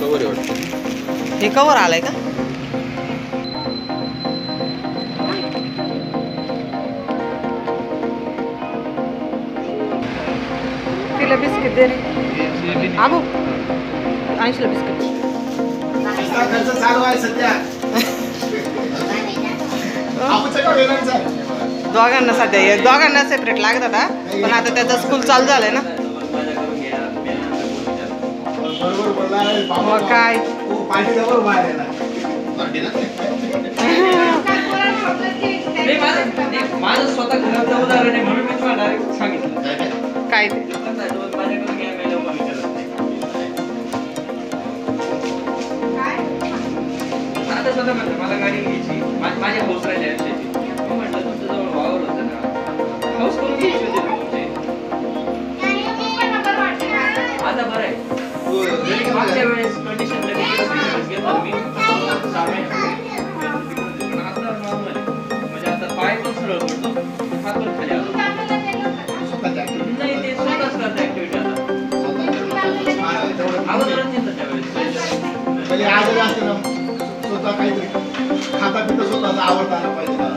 Cover आहे वाटतं. हे कवर आलंय का? तिला बिस्किट दे रे आबू. 80ला बिस्किट. खर्च चालू आहे सध्या. दोघांना सध्या दोघांना सेपरेट लागत होता पण आता त्याचं स्कूल चालू झालंय ना. मग काय माझं स्वतः घराचं उदाहरण आहे म्हणून मी तुम्हाला डायरेक्ट सांगितलं काय ते आता स्वतः म्हणलं मला गाडी घ्यायची माझी हाऊस राहिली आयुष्याची. मी म्हटलं तुमच्या जवळ वावर होतं ना हाऊस करून घ्यायची होती तुमची. आता बरं आहे मागच्या वेळेस कंडिशन घेतलं मी आता नॉर्मल म्हणजे आता पाय पण सरळ पडतो हात पण खाली आलो नाही ते स्वतःच करता ऍक्टिव्हिटी आता अगोदरच येतं त्यावेळेस पहिले आजारी असते ना स्वतः काहीतरी खाता पिता स्वतःचा आवडता आला पाहिजे ना.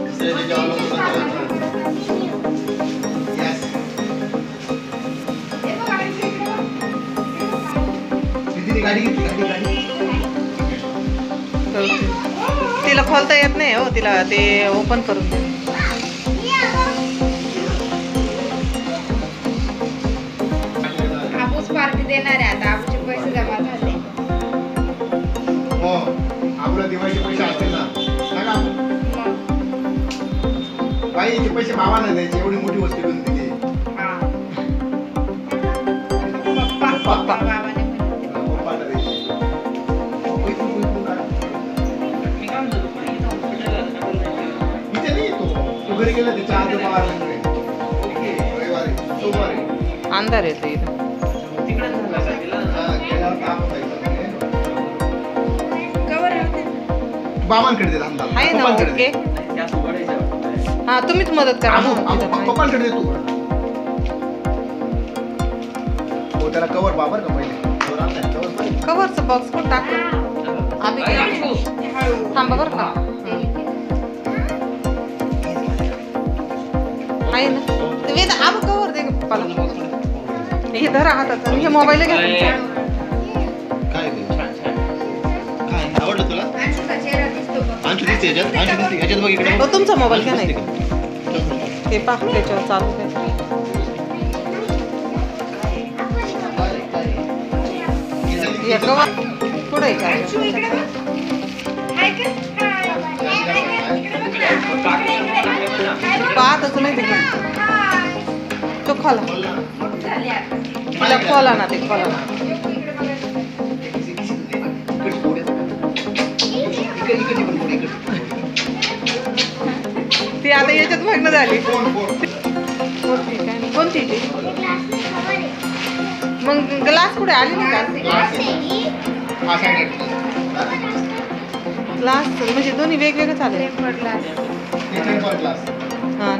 दुसऱ्याच्या जेवणाला गाडी घेतली गाडी तिला खोलता येत नाही हो. तिला ते ओपन करून दे. आपूच पार्टी देणार आहे आता. आपूचे पैसे जमा झाले. हो आपल्या दिवाळीचे पैसे असतील ना सांगा बाईचे पैसे भावाला द्यायचे. एवढी मोठी वस्तू घेऊन दिली. पप्पा बाबाने घरी गेला त्याच्या आधी रविवारी सोमवारी अंधार येतो इथं. बाबांकडे दे अंदाज. आहे ना ओके. हा तुम्हीच मदत करा. पप्पांकडे दे तू. हो त्याला कवर बाबर का पहिले कवरचं बॉक्स पण टाकलं आम्ही थांबा बरं का. आहे ना ते वेद आब कवर दे पप्पाला. हे धरा हातात. हे मोबाईल घ्या तुमचा. काय काय आवडलं तुला? अंशू दिसते ह्याच्यात बघ इकडे. हो तुमचा मोबाईल घ्या नाही ते पहा त्याच्यावर चालू काय. हे कवर पुढे काय पाहतच नाही ते. तो खोला तिला खोला ना. ते खोला ना. ती आता याच्यात भग्न झाली. कोणती ती मग ग्लास कुठे आली नाही का? ग्लास म्हणजे दोन्ही वेगवेगळे चालेल. हां